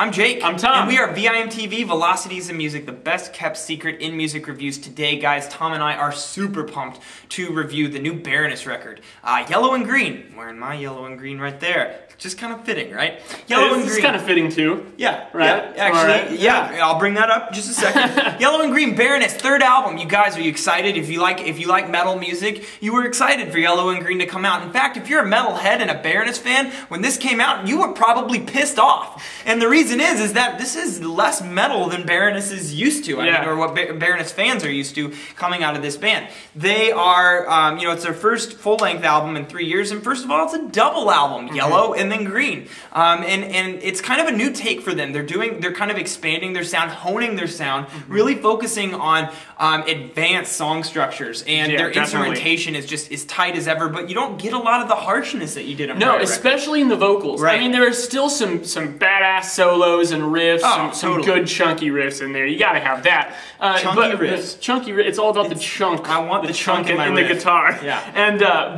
I'm Jake. I'm Tom. And we are VIMTV, Velocities in Music, the best kept secret in music reviews. Today, guys, Tom and I are super pumped to review the new Baroness record, Yellow and Green. I'm wearing my yellow and green right there. Just kind of fitting, right? Yellow and Green. It's kind of fitting too. Yeah. Right? Yeah, actually, yeah. I'll bring that up in just a second. Yellow and Green, Baroness, third album. You guys, are you excited? If you like metal music, you were excited for Yellow and Green to come out. In fact, if you're a metalhead and a Baroness fan, when this came out, you were probably pissed off. And the reason is that this is less metal than Baroness is used to. I mean, or what Baroness fans are used to coming out of this band. They are, you know, it's their first full-length album in 3 years, and first of all, it's a double album, Yellow and then Green. And it's kind of a new take for them. They're kind of expanding their sound, honing their sound, really focusing on advanced song structures, and their instrumentation is just as tight as ever, but you don't get a lot of the harshness that you did on No, especially in the vocals. Right. I mean, there are still some badass solos and riffs, some good chunky riffs in there. You gotta have that. Chunky riffs. Chunky riffs, it's all about the chunk. I want the chunk in the guitar. Yeah. And,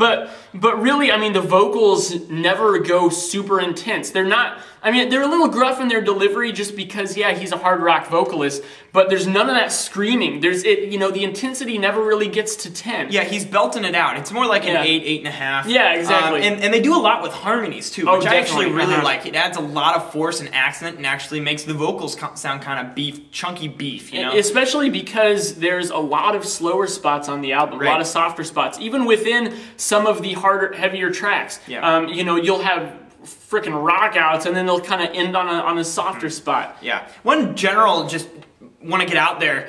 but really, I mean, the vocals never go super intense. They're not, I mean, they're a little gruff in their delivery just because, yeah, he's a hard rock vocalist, but there's none of that screaming. You know, the intensity never really gets to 10. Yeah, he's belting it out. It's more like an 8, 8.5. Yeah, exactly. And they do a lot with harmonies too, which I actually really like. It adds a lot of force and accent and actually makes the vocals sound kind of chunky beef, you know? Especially because there's a lot of slower spots on the album, a lot of softer spots, even within some of the harder, heavier tracks. Yeah. You know, you'll have freaking rock outs, and then they'll kind of end on a softer spot. Yeah. One general just want to get out there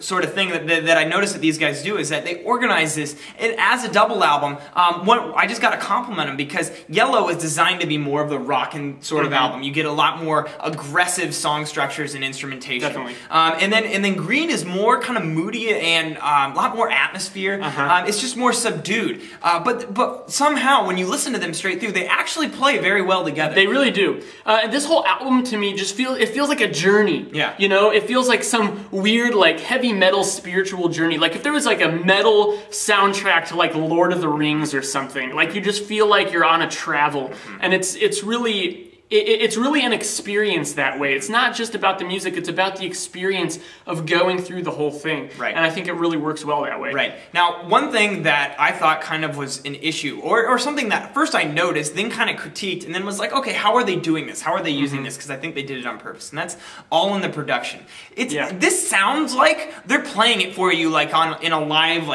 sort of thing that I noticed that these guys do is that they organize this as a double album. I just got to compliment them because Yellow is designed to be more of the rockin' sort of album. You get a lot more aggressive song structures and instrumentation. Definitely. And then Green is more kind of moody and a lot more atmosphere. It's just more subdued. But somehow when you listen to them straight through, they actually play very well together. They really do. This whole album to me just feels like a journey. Yeah. You know, it feels like some weird, like, heavy metal spiritual journey. Like if there was like a metal soundtrack to like Lord of the Rings or something, like you just feel like you're on a travel, and it's really an experience that way. It's not just about the music, it's about the experience of going through the whole thing. Right. And I think it really works well that way. Right. Now, one thing that I thought kind of was an issue, or something that first I noticed, then kind of critiqued, and then was like, okay, how are they doing this? How are they using this? Because I think they did it on purpose, and that's all in the production. This sounds like they're playing it for you like in a live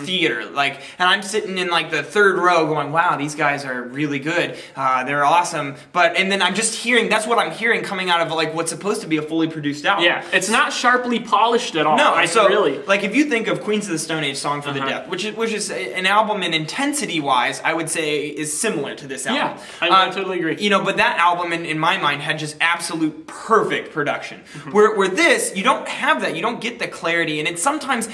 theater, like, and I'm sitting in like the third row going, wow, these guys are really good. They're awesome. And then I'm just hearing, that's what I'm hearing coming out of like what's supposed to be a fully produced album. Yeah, it's not sharply polished at all. No, really. Like if you think of Queens of the Stone Age, Song for the Deaf, which is an album in intensity-wise, I would say is similar to this album. Yeah, I totally agree. You know, but that album in my mind had just absolute perfect production. Where this, you don't have that, you don't get the clarity, and sometimes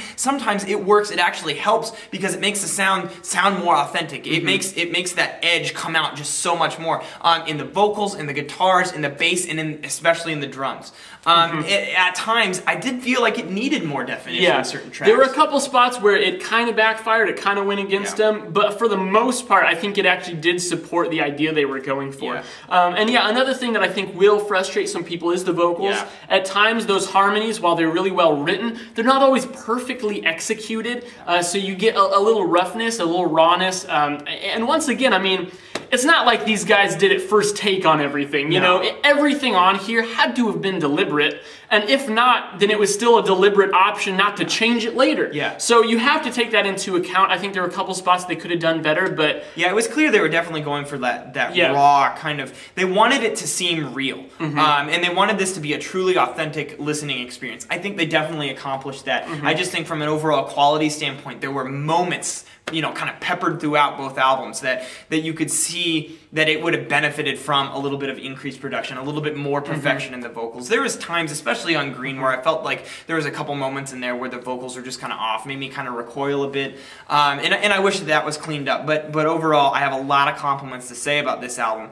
it works, it actually helps because it makes the sound more authentic. It makes that edge come out just so much more in the vocals, in the guitars, in the bass, and especially in the drums. At times, I did feel like it needed more definition in certain tracks. There were a couple spots where it kind of backfired, it kind of went against them, but for the most part, I think it actually did support the idea they were going for. And yeah, another thing that I think will frustrate some people is the vocals. At times, those harmonies, while they're really well written, they're not always perfectly executed, so you get a little roughness, a little rawness, and once again, I mean, it's not like these guys did it first take on everything, you know? Everything on here had to have been deliberate, and if not, then it was still a deliberate option not to change it later. So you have to take that into account. I think there were a couple spots they could have done better, but... Yeah, it was clear they were definitely going for that raw kind of... They wanted it to seem real, and they wanted this to be a truly authentic listening experience. I think they definitely accomplished that. I just think from an overall quality standpoint, there were moments, you know, kind of peppered throughout both albums that you could see that it would have benefited from a little bit of increased production, a little bit more perfection in the vocals. There was times, especially on Green, where I felt like there was a couple moments in there where the vocals were just kind of off, made me kind of recoil a bit, and I wish that was cleaned up, but overall, I have a lot of compliments to say about this album.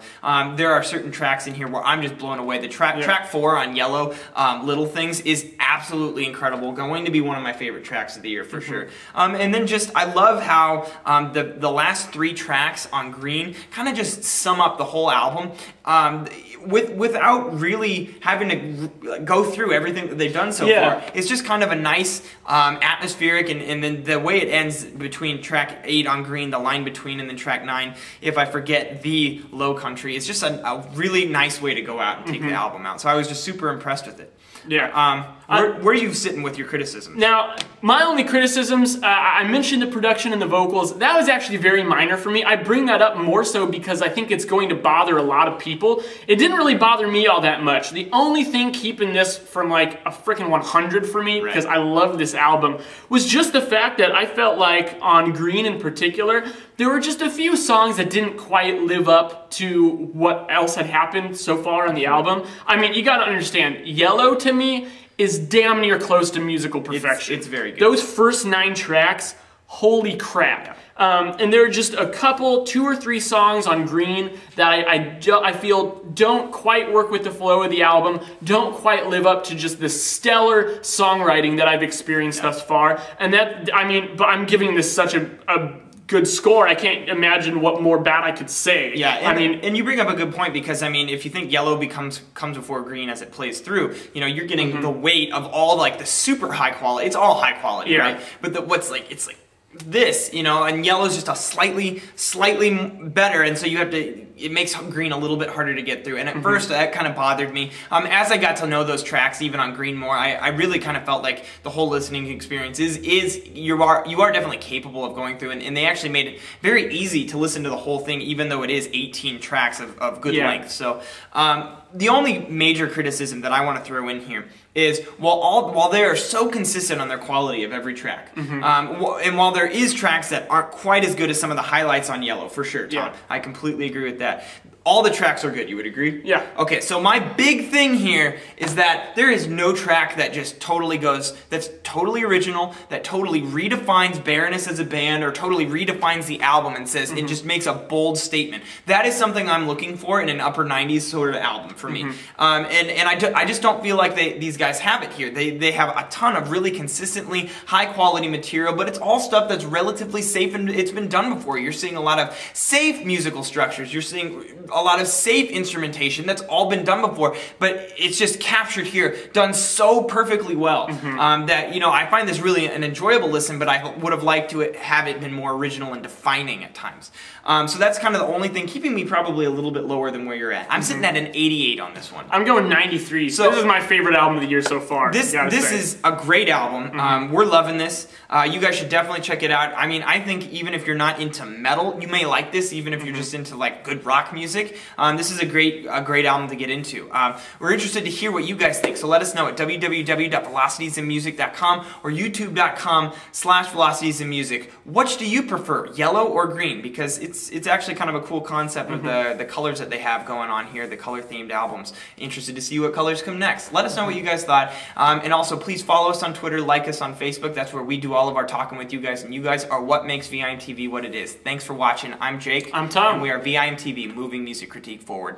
There are certain tracks in here where I'm just blown away. The track 4 on Yellow, Little Things, is absolutely incredible, going to be one of my favorite tracks of the year for sure. And then just, I love how the last 3 tracks on Green kind of just sum up the whole album without really having to go through everything that they've done so far. It's just kind of a nice atmospheric, and then the way it ends between track 8 on Green, the line between, and then track 9, If I Forget the Low Country, is just a really nice way to go out and take the album out. So I was just super impressed with it. Yeah. Where are you sitting with your criticisms? Now, my only criticisms, I mentioned the production and the vocals. That was actually very minor for me. I bring that up more so because I think it's going to bother a lot of people. It didn't really bother me all that much. The only thing keeping this from like a freaking 100 for me, because I love this album, was just the fact that I felt like on Green in particular, there were just a few songs that didn't quite live up to what else had happened so far on the album. I mean, you gotta understand, Yellow to me is damn near close to musical perfection. It's very good. Those first 9 tracks, holy crap. And there are just a couple, 2 or 3 songs on Green that I feel don't quite work with the flow of the album, don't quite live up to just the stellar songwriting that I've experienced thus far. And that, I mean, but I'm giving this such a good score. I can't imagine what more bad I could say. Yeah, and you bring up a good point, because I mean, if you think Yellow comes before Green as it plays through, you know, you're getting the weight of all like the super high quality. It's all high quality, right? But it's like this, you know, and Yellow's just a slightly better, and so you have to, it makes Green a little bit harder to get through. And at first that kind of bothered me. As I got to know those tracks, even on Green more, I really kind of felt like the whole listening experience you are definitely capable of going through, and they actually made it very easy to listen to the whole thing, even though it is 18 tracks of good length. So the only major criticism that I want to throw in here is while they are so consistent on their quality of every track, and while there is tracks that aren't quite as good as some of the highlights on Yellow, for sure, Tom, I completely agree with that. All the tracks are good, you would agree? Yeah. Okay, so my big thing here is that there is no track that just totally that's totally original, that totally redefines Baroness as a band, or totally redefines the album and says it just makes a bold statement. That is something I'm looking for in an upper 90s sort of album for me. And I just don't feel like these guys have it here. They have a ton of really consistently high quality material, but it's all stuff that's relatively safe, and it's been done before. You're seeing a lot of safe musical structures. You're seeing a lot of safe instrumentation that's all been done before, but it's just captured here, done so perfectly well, that, you know, I find this really an enjoyable listen, but I would have liked to have it been more original and defining at times. So that's kind of the only thing keeping me probably a little bit lower than where you're at. I'm sitting at an 88 on this one. I'm going 93, so this is my favorite album of the year so far. This is a great album. We're loving this. You guys should definitely check it out. I mean, I think even if you're not into metal, you may like this, even if you're just into like good rock music. This is a great album to get into. We're interested to hear what you guys think, so let us know at www.velocitiesinmusic.com or youtube.com/velocitiesinmusic. Which do you prefer, Yellow or Green? Because it's actually kind of a cool concept of the colors that they have going on here, the color-themed albums. Interested to see what colors come next. Let us know what you guys thought. And also, please follow us on Twitter, like us on Facebook. That's where we do all of our talking with you guys, and you guys are what makes VIMTV what it is. Thanks for watching. I'm Jake. I'm Tom. And we are VIMTV, moving music critique forward.